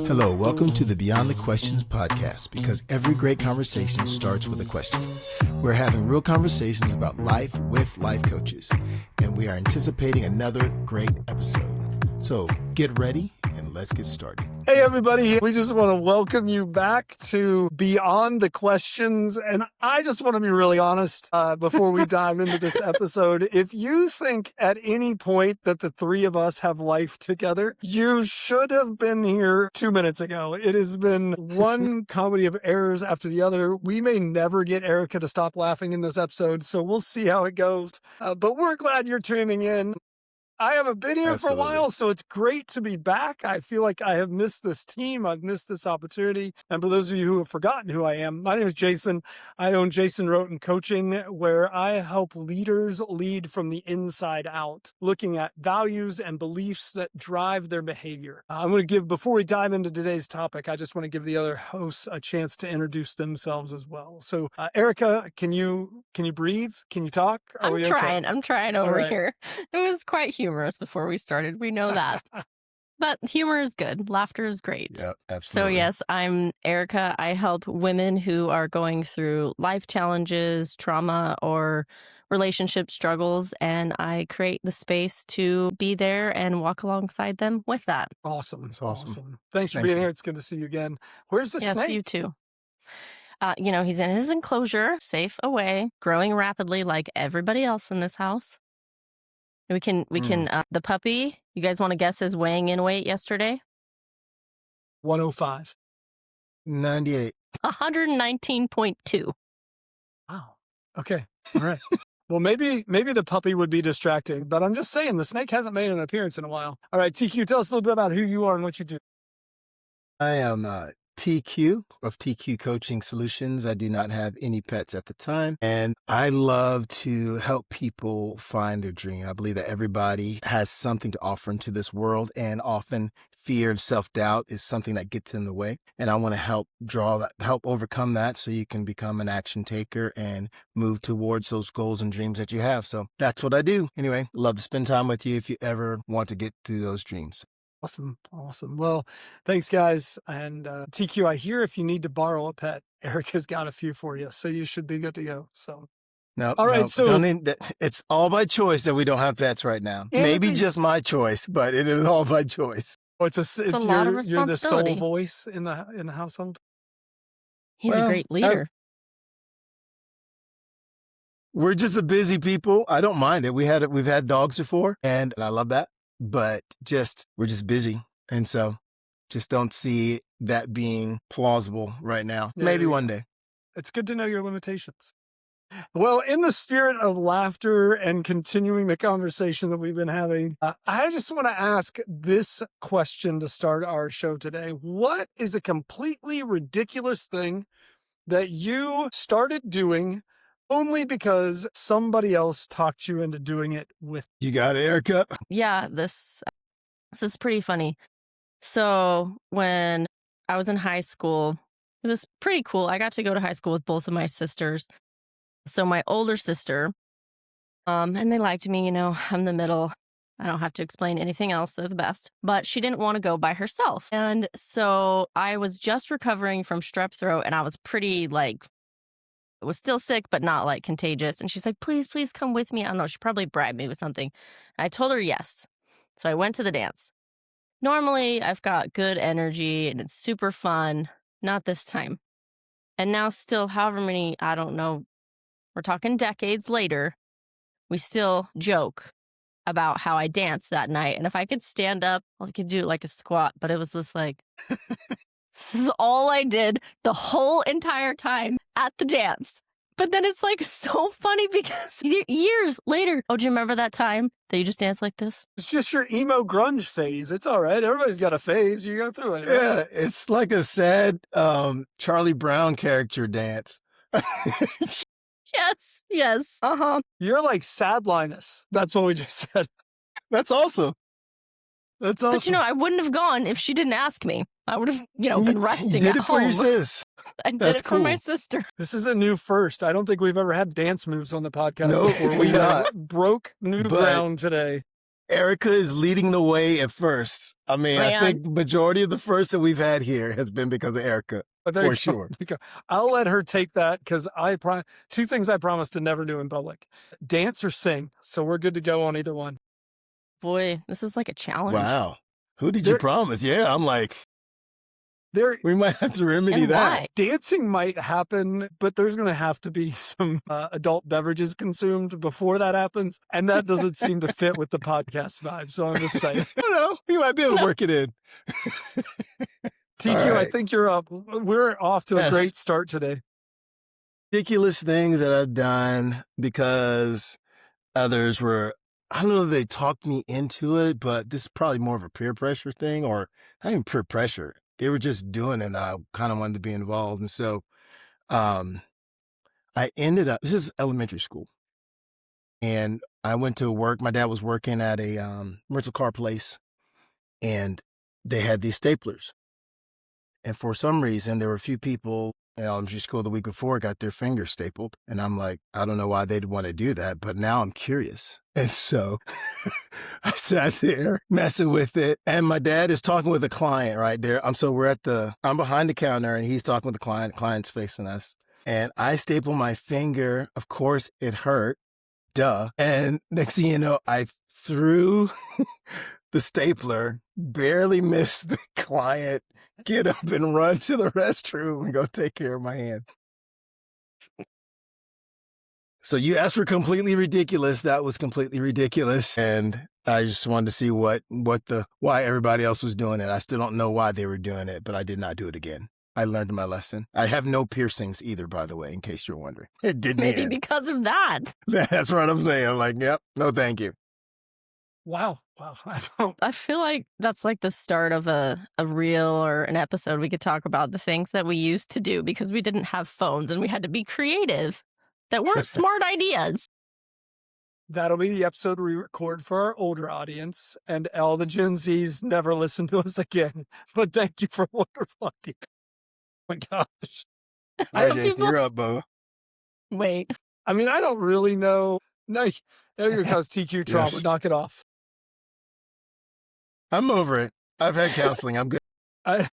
Hello, welcome to the Beyond the Questions podcast, because every great conversation starts with a question. We're having real conversations about life with life coaches, and we are anticipating another great episode. So get ready and let's get started. Hey, everybody. We just want to welcome you back to Beyond the Questions. And I just want to be really honest before we dive into this episode. If you think at any point that the three of us have life together, you should have been here 2 minutes ago. It has been one comedy of errors after the other. We may never get Erica to stop laughing in this episode, so we'll see how it goes. But we're glad you're tuning in. I haven't been here for a while, so it's great to be back. I feel like I have missed this team. I've missed this opportunity. And for those of you who have forgotten who I am, my name is Jason. I own Jason Roten Coaching, where I help leaders lead from the inside out, looking at values and beliefs that drive their behavior. I'm going to give, before we dive into today's topic, I just want to give the other hosts a chance to introduce themselves as well. So, Erica, can you breathe? Can you talk? I'm trying over here. It was quite humorous before we started. We know that. But humor is good. Laughter is great. Yeah, absolutely. So yes, I'm Erica. I help women who are going through life challenges, trauma, or relationship struggles, and I create the space to be there and walk alongside them with that. Awesome. That's awesome. Thanks for being here. It's good to see you again. Where's the snake? Yes, you too. He's in his enclosure, safe away, growing rapidly like everybody else in this house. We can, the puppy, you guys want to guess his weighing in weight yesterday? 105. 98. 119.2. Wow. Okay. All right. Well, maybe the puppy would be distracting, but I'm just saying the snake hasn't made an appearance in a while. All right, TQ, tell us a little bit about who you are and what you do. I am TQ of TQ Coaching Solutions. I do not have any pets at the time, and I love to help people find their dream. I believe that everybody has something to offer into this world, and often fear and self-doubt is something that gets in the way. And I want to help overcome that so you can become an action taker and move towards those goals and dreams that you have. So that's what I do. Anyway, love to spend time with you if you ever want to get through those dreams. Awesome. Well, thanks, guys. And TQ, I hear if you need to borrow a pet, Erica's got a few for you, so you should be good to go. So, all right. So it's all by choice that we don't have pets right now. Maybe just my choice, but it is all by choice. Oh, it's a lot of responsibility. You're the sole voice in the household. He's a great leader. We're just a busy people. I don't mind it. We've had dogs before, and I love that. But we're just busy. And so just don't see that being plausible right now. Yeah, maybe one day. It's good to know your limitations. Well, in the spirit of laughter and continuing the conversation that we've been having, I just want to ask this question to start our show today. What is a completely ridiculous thing that you started doing only because somebody else talked you into doing it with? You got it, Erica? Yeah, this is pretty funny. So when I was in high school, it was pretty cool. I got to go to high school with both of my sisters. So my older sister, and they liked me, I'm the middle. I don't have to explain anything else. They're the best. But she didn't want to go by herself. And so I was just recovering from strep throat, and I was pretty was still sick, but not contagious. And she's like, please come with me. I don't know. She probably bribed me with something. And I told her yes. So I went to the dance. Normally I've got good energy and it's super fun. Not this time. And now still, however many, I don't know, we're talking decades later, we still joke about how I danced that night. And if I could stand up, I could do a squat, but it was just this is all I did the whole entire time at the dance. But then it's so funny because years later, do you remember that time that you just danced like this? It's just your emo grunge phase. It's all right. Everybody's got a phase. You go through it. Right? Yeah, it's like a sad Charlie Brown character dance. Yes. Uh-huh. You're like sad Linus. That's what we just said. That's awesome. That's awesome. But I wouldn't have gone if she didn't ask me. I would have, been resting at home. You did it for your sis. I did it for my sister. This is a new first. I don't think we've ever had dance moves on the podcast before. We broke new ground today. Erica is leading the way at first. I mean, I Man, think majority of the first that we've had here has been because of Erica, But there for you go. sure. There you go. I'll let her take that because two things I promised to never do in public: dance or sing. So we're good to go on either one. boy, this is like a challenge. Wow. Who did you There, promise? Yeah, I'm like, there, we might have to remedy And that. why? dancing might happen, but there's going to have to be some adult beverages consumed before that happens, and that doesn't seem to fit with the podcast vibe. So I'm just saying. I don't know. You might be able to work it in. TQ, All I right. think you're up. We're off to a Yes. great start today. Ridiculous things that I've done because others were, I don't know if they talked me into it, but this is probably more of a peer pressure thing, or not even peer pressure. They were just doing it and I kind of wanted to be involved. And so um, I ended up, this is elementary school. And I went to work. My dad was working at a rental car place, and they had these staplers. And for some reason, there were a few people in elementary school the week before got their fingers stapled. And I'm like, I don't know why they'd want to do that, but now I'm curious. And so I sat there messing with it. And my dad is talking with a client right there. I'm behind the counter and he's talking with the client. The client's facing us. And I staple my finger. Of course, it hurt. Duh. And next thing you know, I threw the stapler, barely missed the client, get up and run to the restroom and go take care of my hand. So you asked for completely ridiculous. That was completely ridiculous. And I just wanted to see why everybody else was doing it. I still don't know why they were doing it, but I did not do it again. I learned my lesson. I have no piercings either, by the way, in case you're wondering. It did me Maybe in. because of that. That's what I'm saying. I'm like, yep, no thank you. Wow. I don't. I feel like that's like the start of a reel or an episode. We could talk about the things that we used to do because we didn't have phones and we had to be creative that weren't smart ideas. That'll be the episode we record for our older audience, and all the Gen Zs never listen to us again. But thank you for a wonderful idea. Oh my gosh. All right, Some Jason, people- you're up, Bo. Wait, I mean, I don't really know. No, there you go, TQ trauma. Yes. Knock it off. I'm over it. I've had counseling. I'm good. I,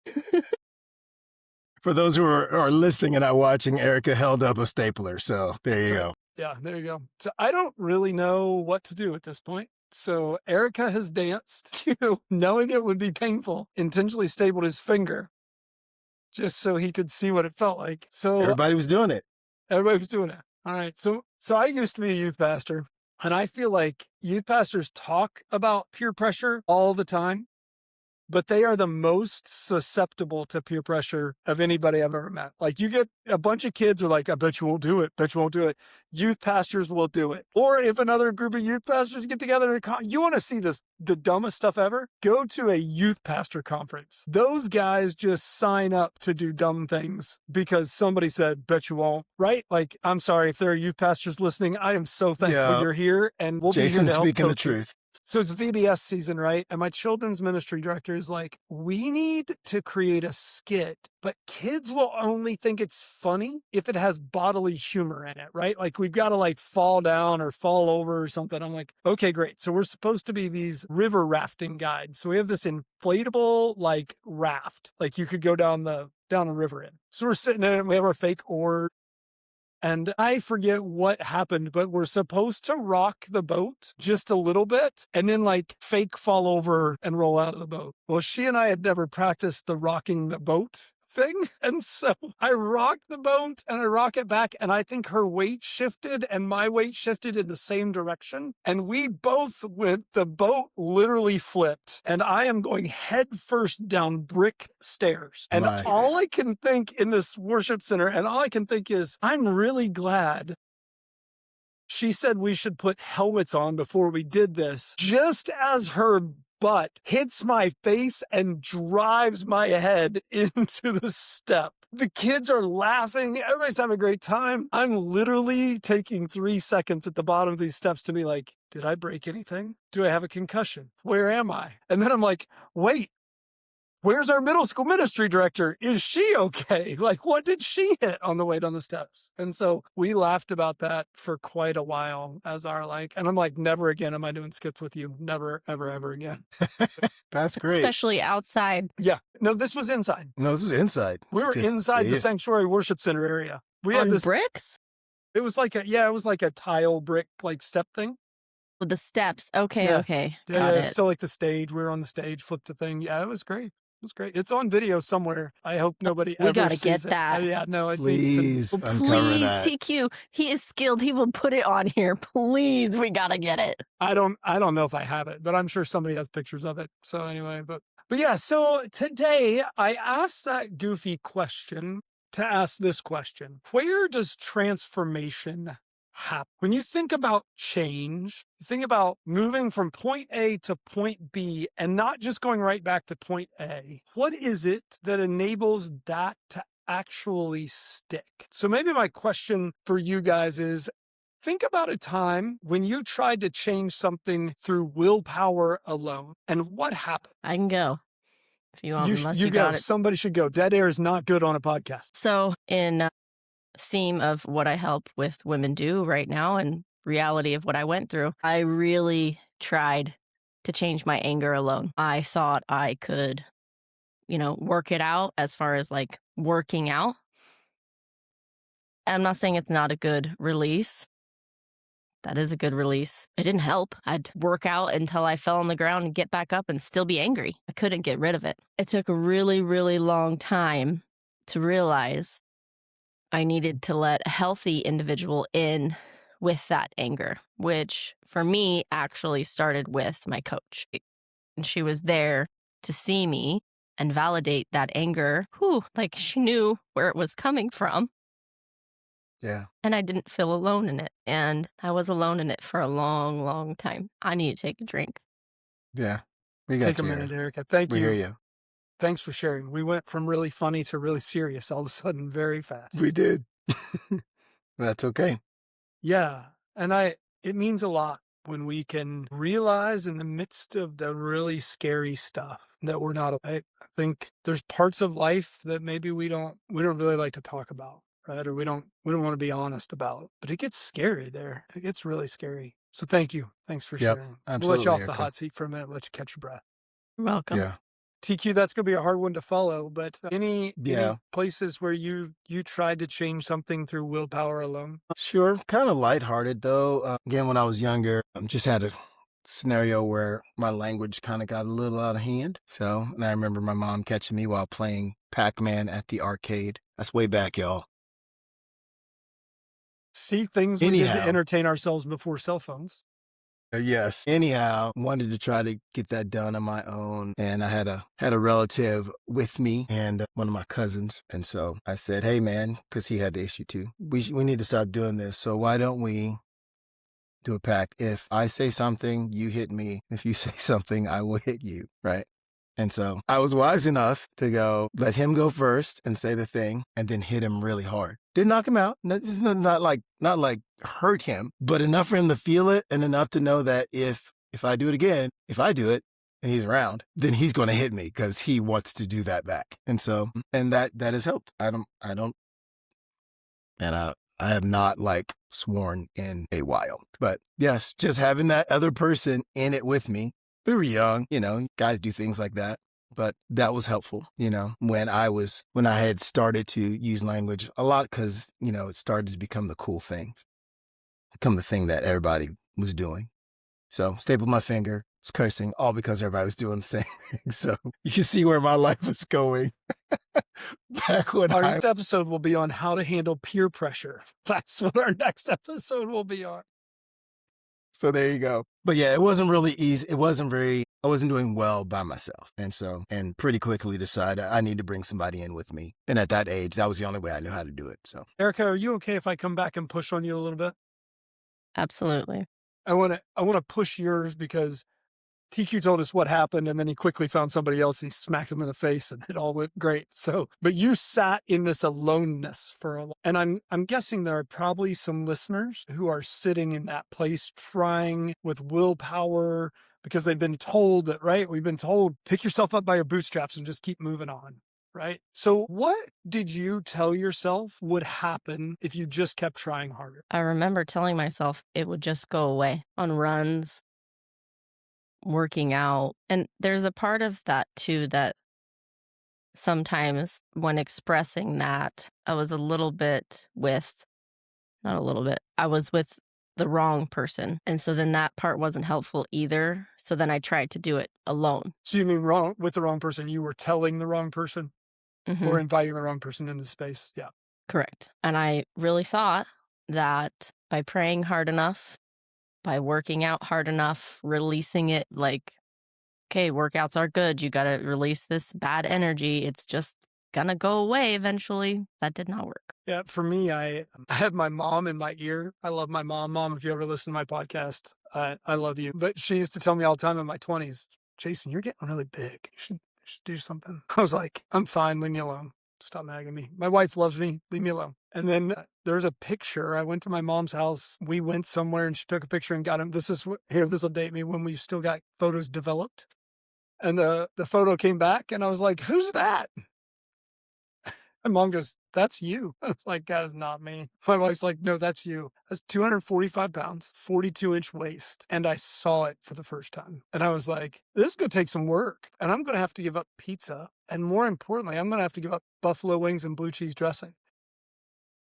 For those who are listening and not watching, Erica held up a stapler. So there you go. yeah, there you go. So I don't really know what to do at this point. So Erica has danced, knowing it would be painful, intentionally stapled his finger just so he could see what it felt like. So Everybody was doing it. everybody was doing it. All right. So I used to be a youth pastor, and I feel like youth pastors talk about peer pressure all the time, but they are the most susceptible to peer pressure of anybody I've ever met. Like, you get a bunch of kids are like, I bet you won't do it. Bet you won't do it. Youth pastors will do it. Or if another group of youth pastors get together, you want to see the dumbest stuff ever? Go to a youth pastor conference. Those guys just sign up to do dumb things because somebody said, bet you won't, right? Like, I'm sorry if there are youth pastors listening. I am so thankful Yeah. you're here, and we'll Jason be here to help speaking the coach you. truth. So it's VBS season, right? And my children's ministry director is like, we need to create a skit, but kids will only think it's funny if it has bodily humor in it, right? Like, we've got to like fall down or fall over or something. I'm like, okay, great. So we're supposed to be these river rafting guides. So we have this inflatable like raft, like you could go down the river in. So we're sitting in it, and we have our fake oar. And I forget what happened, but we're supposed to rock the boat just a little bit and then like fake fall over and roll out of the boat. Well, she and I had never practiced the rocking the boat thing. And so I rock the boat and I rock it back. And I think her weight shifted and my weight shifted in the same direction. And we both went, the boat literally flipped. And I am going head first down brick stairs. And My. all I can think in this worship center, and all I can think is, I'm really glad she said we should put helmets on before we did this, just as her butt hits my face and drives my head into the step. The kids are laughing. Everybody's having a great time. I'm literally taking 3 seconds at the bottom of these steps to be like, did I break anything? Do I have a concussion? Where am I? And then I'm like, wait, Where's our middle school ministry director? Is she okay? Like, what did she hit on the way down the steps? And so we laughed about that for quite a while as our and I'm like, never again am I doing skits with you. Never, ever, ever again. That's great. Especially outside. Yeah. No, this was inside. No, this is inside. We were inside the sanctuary worship center area. We had On this bricks? It was like a tile brick step thing. With the steps. Okay, Yeah. okay. Yeah, Got it's it. still like the stage. We were on the stage, flipped a thing. Yeah, it was great. It was great. It's on video somewhere. I hope nobody We ever gotta sees get it. that. Yeah, no, it needs Please to. uncover Please, that. TQ. He is skilled. He will put it on here. Please, we gotta get it. I don't know if I have it, but I'm sure somebody has pictures of it. So anyway, but yeah, so today I asked that goofy question to ask this question. Where does transformation happen? When you think about change, you think about moving from point A to point B and not just going right back to point A. What is it that enables that to actually stick? So maybe my question for you guys is, think about a time when you tried to change something through willpower alone, and what happened? I can go if you want, unless you go. got it. Somebody should go. Dead air is not good on a podcast. So, in theme of what I help with women do right now and reality of what I went through, I really tried to change my anger alone. I thought I could, work it out as far as like working out. I'm not saying it's not a good release. That is a good release. It didn't help. I'd work out until I fell on the ground and get back up and still be angry. I couldn't get rid of it. It took a really, really long time to realize I needed to let a healthy individual in with that anger, which for me actually started with my coach. And she was there to see me and validate that anger. Like she knew where it was coming from. Yeah. And I didn't feel alone in it. And I was alone in it for a long, long time. I need to take a drink. Yeah. We got Take a you, minute, Erica. Thank We you. hear you. Thanks for sharing. We went from really funny to really serious all of a sudden very fast. We did. That's okay. Yeah. And it means a lot when we can realize in the midst of the really scary stuff that we're not okay. I think there's parts of life that maybe we don't really like to talk about, right? Or we don't want to be honest about. But it gets scary there. It gets really scary. So thank you. Thanks for Yep, sharing. absolutely, We'll let you off the Erica. hot seat for a minute, let you catch your breath. You're welcome. Yeah. TQ, that's going to be a hard one to follow, but any Yeah. places where you tried to change something through willpower alone? Sure. Kind of lighthearted, though. Again, when I was younger, just had a scenario where my language kind of got a little out of hand. So, and I remember my mom catching me while playing Pac-Man at the arcade. That's way back, y'all. See, things we did to Anyhow. entertain ourselves before cell phones. Yes. Anyhow, wanted to try to get that done on my own, and I had a relative with me and one of my cousins, and so I said, "Hey, man," because he had the issue too. We need to stop doing this. So why don't we do a pact? If I say something, you hit me. If you say something, I will hit you. Right. And so I was wise enough to let him go first and say the thing and then hit him really hard. Didn't knock him out. This is not like hurt him, but enough for him to feel it and enough to know that if I do it again, if I do it and he's around, then he's going to hit me because he wants to do that back. And so, and that has helped. I have not sworn in a while, but yes, just having that other person in it with me. We were young, guys do things like that, but that was helpful, when I had started to use language a lot because, it started to become the cool thing, become the thing that everybody was doing. So stapled my finger, it's cursing, all because everybody was doing the same thing. So you can see where my life was going. Back when Our next episode will be on how to handle peer pressure. That's what our next episode will be on. So there you go. But yeah, it wasn't really easy. I wasn't doing well by myself. And pretty quickly decided I need to bring somebody in with me. And at that age, that was the only way I knew how to do it. So Erica, are you okay if I come back and push on you a little bit? Absolutely. I want to push yours because TQ told us what happened and then he quickly found somebody else and he smacked him in the face and it all went great. So, but you sat in this aloneness for a while. And I'm guessing there are probably some listeners who are sitting in that place trying with willpower, because they've been told that, right? We've been told, pick yourself up by your bootstraps and just keep moving on, right? So what did you tell yourself would happen if you just kept trying harder? I remember telling myself it would just go away on runs, working out. And there's a part of that too that sometimes when expressing that, I was a little bit with, not a little bit, I was with the wrong person. And so then that part wasn't helpful either. So then I tried to do it alone. So you mean wrong with the wrong person? You were telling the wrong person Hmm. or inviting the wrong person into space? Yeah. Correct. And I really thought that by praying hard enough, by working out hard enough, releasing it like, okay, workouts are good. You got to release this bad energy. It's just going to go away eventually. That did not work. Yeah, for me, I have my mom in my ear. I love my mom. Mom, if you ever listen to my podcast, I love you. But she used to tell me all the time in my 20s, Jason, you're getting really big. You should do something. I was like, I'm fine. Leave me alone. Stop nagging me. My wife loves me. Leave me alone. And then there's a picture. I went to my mom's house. We went somewhere and she took a picture and got him. This will date me when we still got photos developed. And the photo came back and I was like, who's that? My mom goes, that's you. I was like, that is not me. My wife's like, no, that's you. That's 245 pounds, 42-inch waist. And I saw it for the first time. And I was like, this is going to take some work. And I'm going to have to give up pizza. And more importantly, I'm going to have to give up buffalo wings and blue cheese dressing.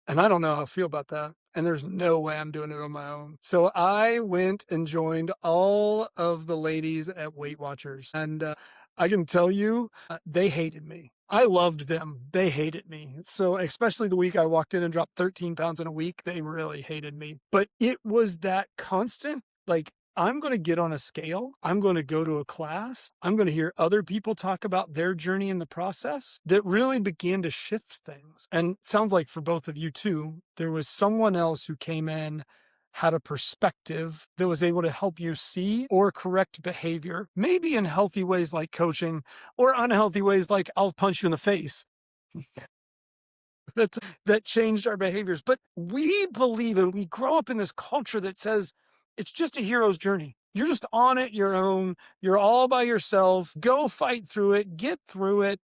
And I don't know how I feel about that. And there's no way I'm doing it on my own. So I went and joined all of the ladies at Weight Watchers. And I can tell you, they hated me. I loved them. They hated me. So especially the week I walked in and dropped 13 pounds in a week, they really hated me. But it was that constant, like, I'm going to get on a scale. I'm going to go to a class. I'm going to hear other people talk about their journey in the process that really began to shift things. And it sounds like for both of you too, there was someone else who came in, had a perspective that was able to help you see or correct behavior, maybe in healthy ways like coaching or unhealthy ways like I'll punch you in the face. That changed our behaviors. But we believe and we grow up in this culture that says it's just a hero's journey. You're just on it your own. You're all by yourself. Go fight through it. Get through it.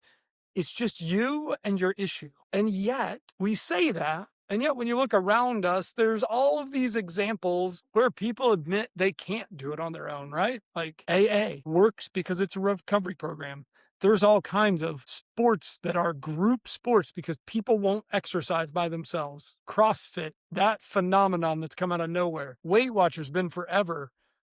It's just you and your issue. And yet we say that. And yet when you look around us, there's all of these examples where people admit they can't do it on their own, right? Like AA works because it's a recovery program. There's all kinds of sports that are group sports because people won't exercise by themselves. CrossFit, that phenomenon that's come out of nowhere. Weight Watchers been forever.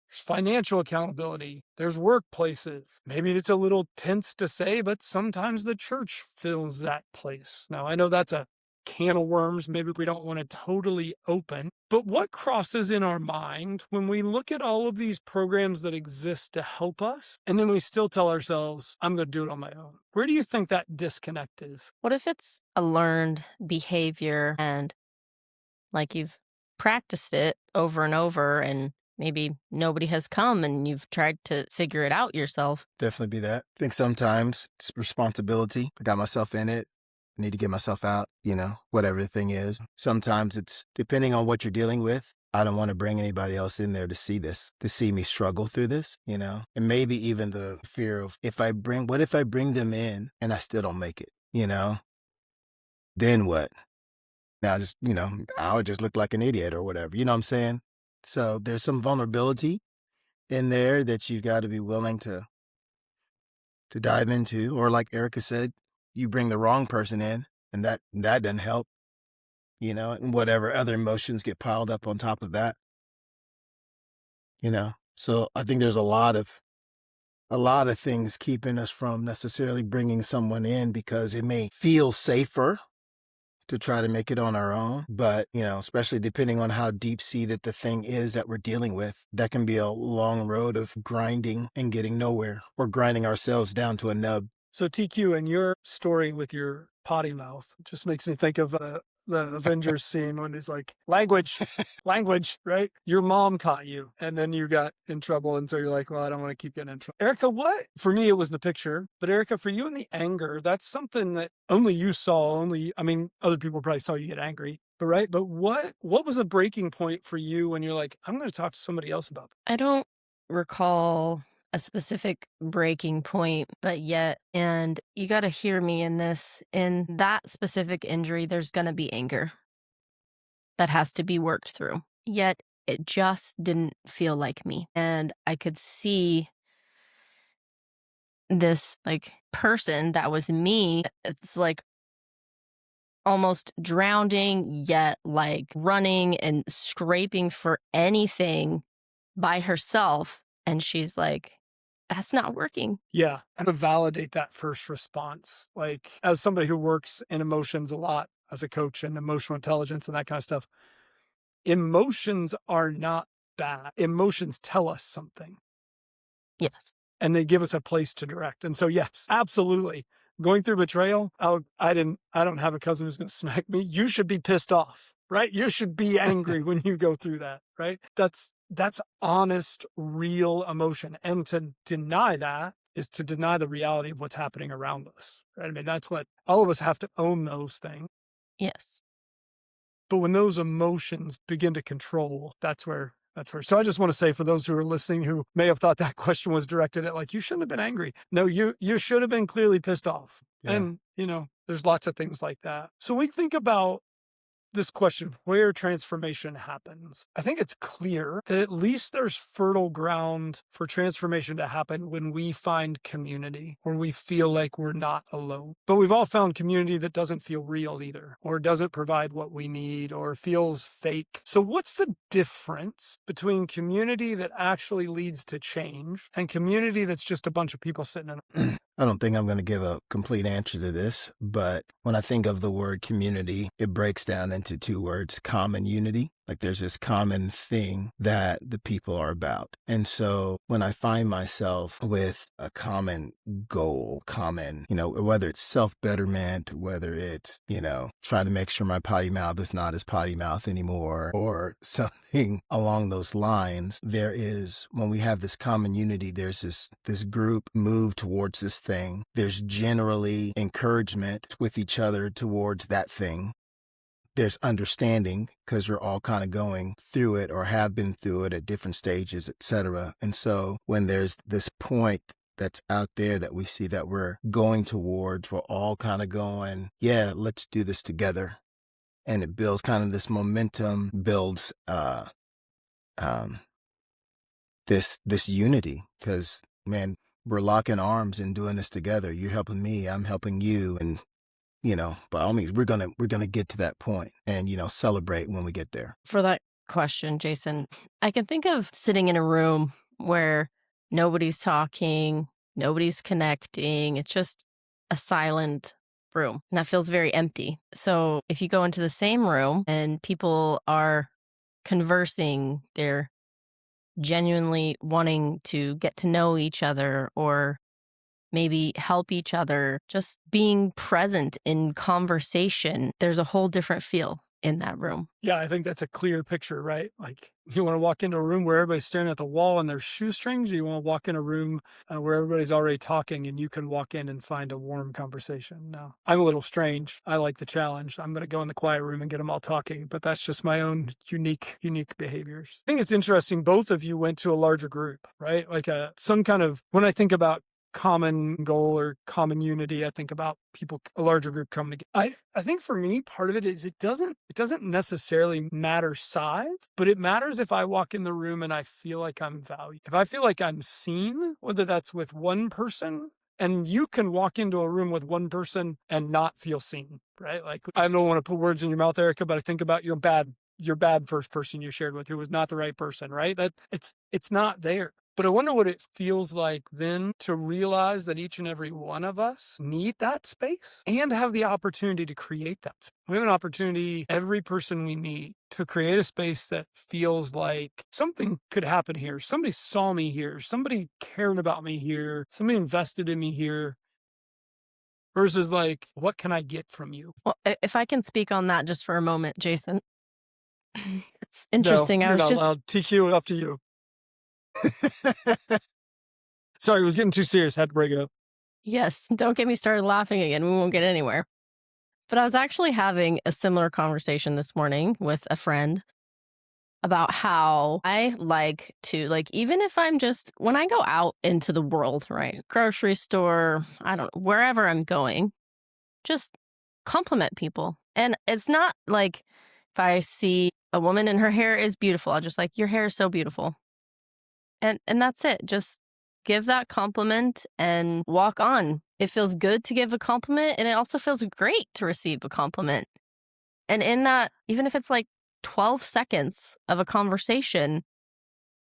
There's financial accountability. There's workplaces. Maybe it's a little tense to say, but sometimes the church fills that place. Now, I know that's a can of worms. Maybe we don't want to totally open. But what crosses in our mind when we look at all of these programs that exist to help us, and then we still tell ourselves, I'm going to do it on my own? Where do you think that disconnect is? What if it's a learned behavior and like you've practiced it over and over and maybe nobody has come and you've tried to figure it out yourself? Definitely be that. I think sometimes it's responsibility. I got myself in it. I need to get myself out, whatever the thing is. Sometimes it's depending on what you're dealing with. I don't want to bring anybody else in there to see this, to see me struggle through this, and maybe even the fear of what if I bring them in and I still don't make it, then what? Now I would just look like an idiot or whatever, you know what I'm saying? So there's some vulnerability in there that you've got to be willing to dive into, or like Erica said, you bring the wrong person in and that doesn't help, and whatever other emotions get piled up on top of that, So I think there's a lot of things keeping us from necessarily bringing someone in because it may feel safer to try to make it on our own. But, especially depending on how deep-seated the thing is that we're dealing with, that can be a long road of grinding and getting nowhere, or grinding ourselves down to a nub. So TQ, in your story with your potty mouth, just makes me think of the Avengers scene when he's like, language, right? Your mom caught you and then you got in trouble. And so you're like, well, I don't want to keep getting in trouble. Erica, what? For me, it was the picture. But Erica, for you and the anger, that's something that only you saw. Other people probably saw you get angry. But right. But what was the breaking point for you when you're like, I'm going to talk to somebody else about that? I don't recall a specific breaking point, but yet, and you got to hear me in this, in that specific injury, there's going to be anger that has to be worked through. Yet it just didn't feel like me. And I could see this like person that was me. It's like almost drowning, yet like running and scraping for anything by herself. And she's like, that's not working. Yeah. And to validate that first response, like as somebody who works in emotions a lot as a coach and emotional intelligence and that kind of stuff, emotions are not bad. Emotions tell us something Yes. and they give us a place to direct. And so, yes, absolutely. Going through betrayal, I don't have a cousin who's going to smack me. You should be pissed off, right? You should be angry when you go through that, right? That's honest, real emotion. And to deny that is to deny the reality of what's happening around us, right? I mean, that's what all of us have to own those things. Yes. But when those emotions begin to control, that's where. So I just want to say for those who are listening who may have thought that question was directed at like, you shouldn't have been angry. No, you should have been clearly pissed off. Yeah. And, there's lots of things like that. So we think about this question of where transformation happens. I think it's clear that at least there's fertile ground for transformation to happen when we find community or we feel like we're not alone. But we've all found community that doesn't feel real either, or doesn't provide what we need, or feels fake. So what's the difference between community that actually leads to change and community that's just a bunch of people sitting in I don't think I'm going to give a complete answer to this, but when I think of the word community, it breaks down into two words: common unity. Like there's this common thing that the people are about. And so when I find myself with a common goal, whether it's self-betterment, whether it's, trying to make sure my potty mouth is not as potty mouth anymore or something along those lines, when we have this common unity, there's this group move towards this thing. There's generally encouragement with each other towards that thing. There's understanding because you're all kind of going through it or have been through it at different stages, etc. And so when there's this point that's out there that we see that we're going towards, we're all kind of going, yeah, let's do this together. And it builds kind of this momentum, builds this unity because, man, we're locking arms and doing this together. You're helping me, I'm helping you. And by all means, we're gonna get to that point and, celebrate when we get there. For that question, Jason, I can think of sitting in a room where nobody's talking, nobody's connecting. It's just a silent room, and that feels very empty. So if you go into the same room and people are conversing, they're genuinely wanting to get to know each other or maybe help each other, just being present in conversation, there's a whole different feel in that room. Yeah, I think that's a clear picture, right? Like you want to walk into a room where everybody's staring at the wall and there's shoestrings, or you want to walk in a room where everybody's already talking and you can walk in and find a warm conversation. No, I'm a little strange. I like the challenge. I'm going to go in the quiet room and get them all talking, but that's just my own unique behaviors. I think it's interesting. Both of you went to a larger group, right? Like some kind of, when I think about common goal or common unity, I think about people, a larger group coming together. I think for me, part of it is it doesn't necessarily matter size, but it matters if I walk in the room and I feel like I'm valued. If I feel like I'm seen, whether that's with one person, and you can walk into a room with one person and not feel seen, right? Like I don't want to put words in your mouth, Erica, but I think about your bad first person you shared with who was not the right person, right? That it's not there. But I wonder what it feels like then to realize that each and every one of us need that space and have the opportunity to create that. We have an opportunity, every person we meet, to create a space that feels like something could happen here. Somebody saw me here. Somebody cared about me here. Somebody invested in me here. Versus like, what can I get from you? Well, if I can speak on that just for a moment, Jason, it's No, interesting. you're not allowed. TQ, up to you. Sorry, it was getting too serious. Had to break it up. Yes, don't get me started laughing again. We won't get anywhere. But I was actually having a similar conversation this morning with a friend. about how I like to, like, even if I'm just, when I go out into the world, right? Grocery store, I don't know, wherever I'm going, just compliment people. And it's not like if I see a woman and her hair is beautiful, I'll just like, your hair is so beautiful. And that's it. Just give that compliment and walk on. It feels good to give a compliment, and it also feels great to receive a compliment. And in that, even if it's like 12 seconds of a conversation,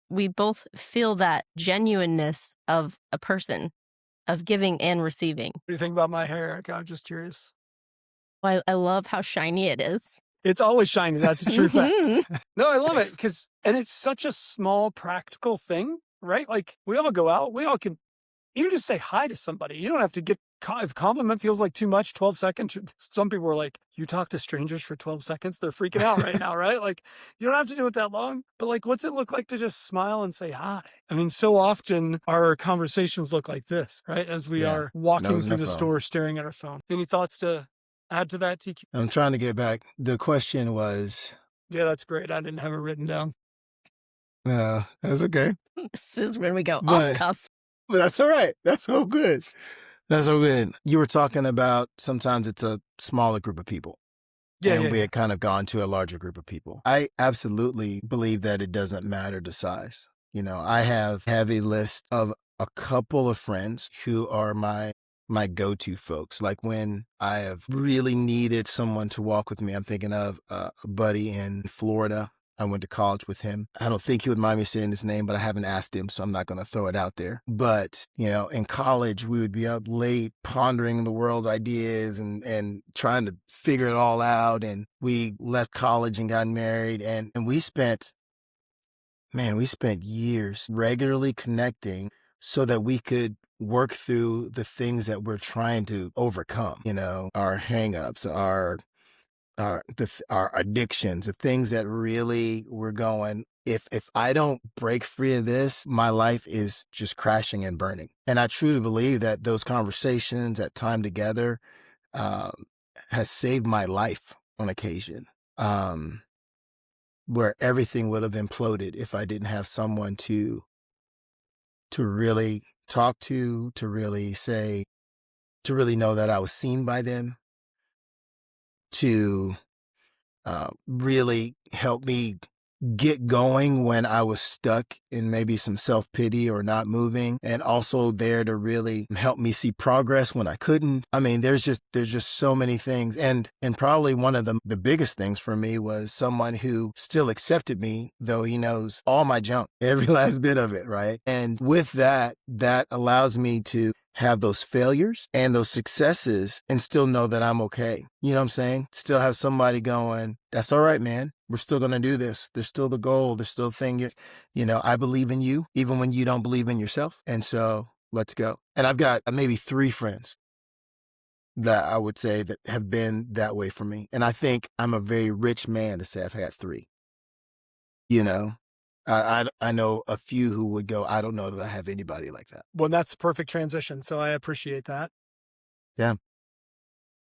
we both feel that genuineness of a person, of giving and receiving. What do you think about my hair? I'm just curious. I love how shiny it is. It's always shiny. That's a true Mhm. fact. No, I love it and it's such a small, practical thing, right? Like we all go out, we all can even just say hi to somebody. You don't have to get, if compliment feels like too much, 12 seconds. Some people are like, you talk to strangers for 12 seconds. They're freaking out right now, right? Like you don't have to do it that long, but like, what's it look like to just smile and say hi? I mean, so often our conversations look like this, right? As we Yeah. are walking Nose in through the the phone. store, staring at our phone. Any thoughts to add to that, TQ? I'm trying to get back. The question was, Yeah, that's great. I didn't have it written down. no, that's okay. This is when we go off But cuff. but that's all right. That's so good. That's so good. You were talking about sometimes it's a smaller group of people. Yeah, And yeah, we yeah. had kind of gone to a larger group of people. I absolutely believe that it doesn't matter the size. I have a list of a couple of friends who are my go-to folks. Like when I have really needed someone to walk with me, I'm thinking of a buddy in Florida. I went to college with him. I don't think he would mind me saying his name, but I haven't asked him, so I'm not going to throw it out there. But, in college, we would be up late pondering the world's ideas and trying to figure it all out. And we left college and got married. And we spent years regularly connecting so that we could work through the things that we're trying to overcome, our hangups, our addictions, the things that really were going, if I don't break free of this, my life is just crashing and burning. And I truly believe that those conversations, that time together, um, has saved my life on occasion. Where everything would have imploded if I didn't have someone to really talk to really say, to really know that I was seen by them, to really help me get going when I was stuck in maybe some self-pity or not moving, and also there to really help me see progress when I couldn't. I mean, there's just so many things. And probably one of the biggest things for me was someone who still accepted me, though he knows all my junk, every last bit of it, right? And with that allows me to have those failures and those successes and still know that I'm okay. You know what I'm saying? Still have somebody going, that's all right, man. We're still going to do this. There's still the goal. There's still the thing. I believe in you, even when you don't believe in yourself. And so let's go. And I've got maybe 3 friends that I would say that have been that way for me. And I think I'm a very rich man to say I've had 3, you know? I know a few who would go, I don't know that I have anybody like that. Well, that's the perfect transition. So I appreciate that. Yeah.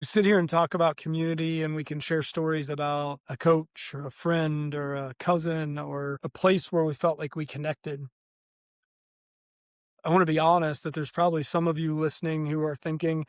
We sit here and talk about community, and we can share stories about a coach or a friend or a cousin or a place where we felt like we connected. I want to be honest that there's probably some of you listening who are thinking,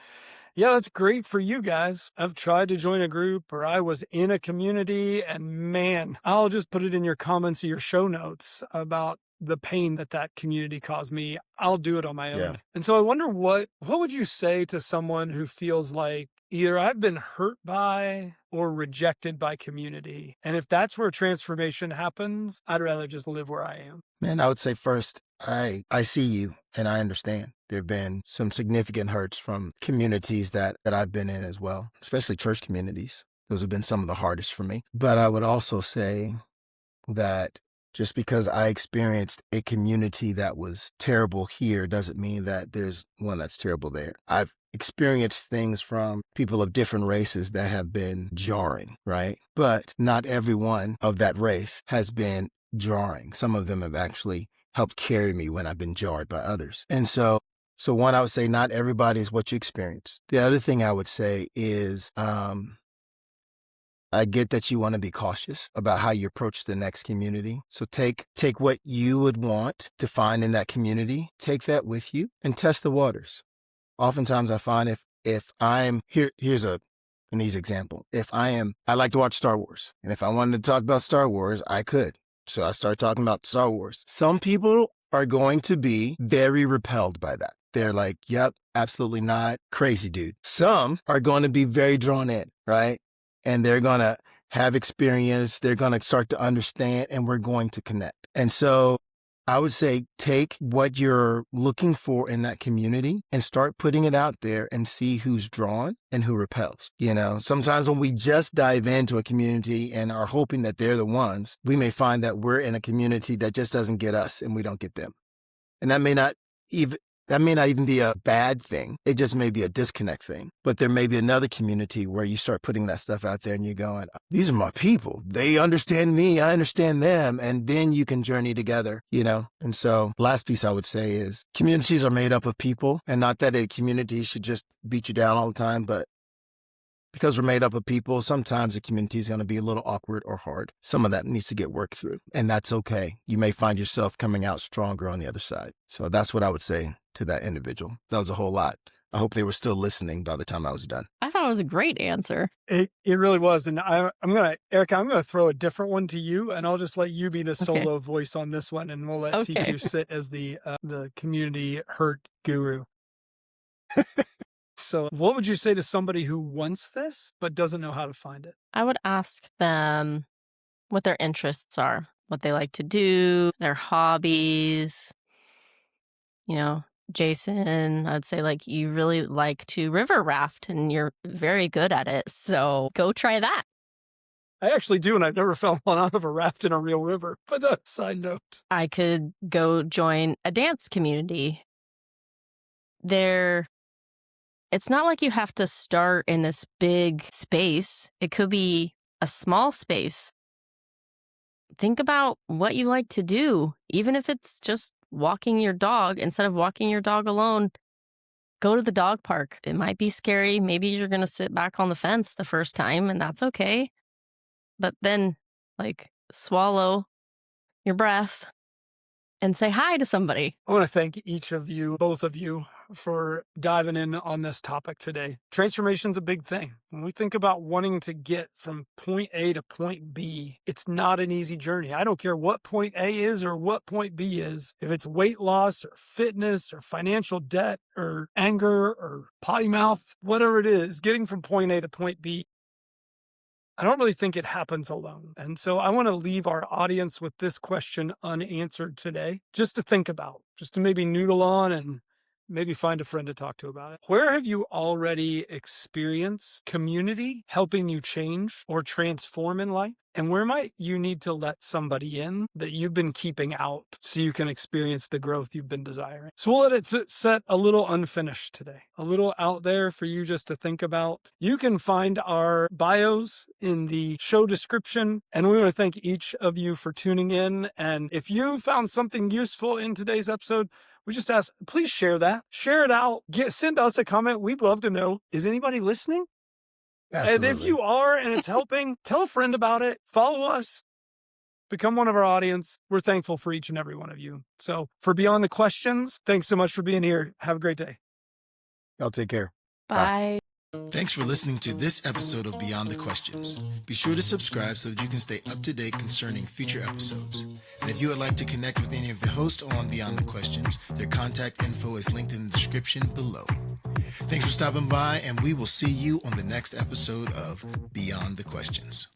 yeah, that's great for you guys. I've tried to join a group, or I was in a community, and man, I'll just put it in your comments or your show notes about the pain that community caused me. I'll do it on my own. Yeah. And so I wonder what would you say to someone who feels like either I've been hurt by or rejected by community? And if that's where transformation happens, I'd rather just live where I am. Man, I would say first, I see you and I understand. There have been some significant hurts from communities that I've been in as well, especially church communities. Those have been some of the hardest for me. But I would also say that just because I experienced a community that was terrible here doesn't mean that there's one that's terrible there. I've experienced things from people of different races that have been jarring, right? But not everyone of that race has been jarring. Some of them have actually helped carry me when I've been jarred by others. And so one, I would say not everybody is what you experience. The other thing I would say is, I I get that you want to be cautious about how you approach the next community. So take what you would want to find in that community, take that with you and test the waters. Oftentimes I find if I'm here's an easy example. I like to watch Star Wars. And if I wanted to talk about Star Wars, I could. So I start talking about Star Wars. Some people are going to be very repelled by that. They're like, yep, absolutely not. Crazy dude. Some are going to be very drawn in, right? And they're going to have experience. They're going to start to understand and we're going to connect. And so I would say take what you're looking for in that community and start putting it out there and see who's drawn and who repels. Sometimes when we just dive into a community and are hoping that they're the ones, we may find that we're in a community that just doesn't get us and we don't get them. And that may not even be a bad thing. It just may be a disconnect thing. But there may be another community where you start putting that stuff out there and you're going, these are my people. They understand me. I understand them. And then you can journey together, And so last piece I would say is communities are made up of people, and not that a community should just beat you down all the time, but because we're made up of people, sometimes the community is going to be a little awkward or hard. Some of that needs to get worked through, and that's okay. You may find yourself coming out stronger on the other side. So that's what I would say to that individual. That was a whole lot. I hope they were still listening by the time I was done. I thought it was a great answer. It really was. And Erica, I'm going to throw a different one to you, and I'll just let you be the solo voice on this one, and we'll let TQ sit as the community hurt guru. So what would you say to somebody who wants this but doesn't know how to find it? I would ask them what their interests are, what they like to do, their hobbies. Jason, I'd say you really like to river raft and you're very good at it. So go try that. I actually do, and I've never fell out of a raft in a real river, but that's a side note. I could go join a dance community. It's not like you have to start in this big space. It could be a small space. Think about what you like to do, even if it's just walking your dog. Instead of walking your dog alone, go to the dog park. It might be scary. Maybe you're going to sit back on the fence the first time, and that's okay. But then, swallow your breath and say hi to somebody. I want to thank each of you, both of you, for diving in on this topic today. Transformation's a big thing. When we think about wanting to get from point A to point B, it's not an easy journey. I don't care what point A is or what point B is. If it's weight loss or fitness or financial debt or anger or potty mouth, whatever it is, getting from point A to point B, I don't really think it happens alone. And so I want to leave our audience with this question unanswered today, just to think about, just to maybe noodle on and maybe find a friend to talk to about it. Where have you already experienced community helping you change or transform in life? And where might you need to let somebody in that you've been keeping out so you can experience the growth you've been desiring? So we'll let it set a little unfinished today, a little out there for you just to think about. You can find our bios in the show description. And we want to thank each of you for tuning in. And if you found something useful in today's episode, we just ask, please share that. Share it out. Send us a comment. We'd love to know, is anybody listening? Absolutely. And if you are and it's helping, tell a friend about it. Follow us. Become one of our audience. We're thankful for each and every one of you. So for Beyond the Questions, thanks so much for being here. Have a great day. Y'all take care. Bye. Thanks for listening to this episode of Beyond the Questions. Be sure to subscribe so that you can stay up to date concerning future episodes. And if you would like to connect with any of the hosts on Beyond the Questions, their contact info is linked in the description below. Thanks for stopping by, and we will see you on the next episode of Beyond the Questions.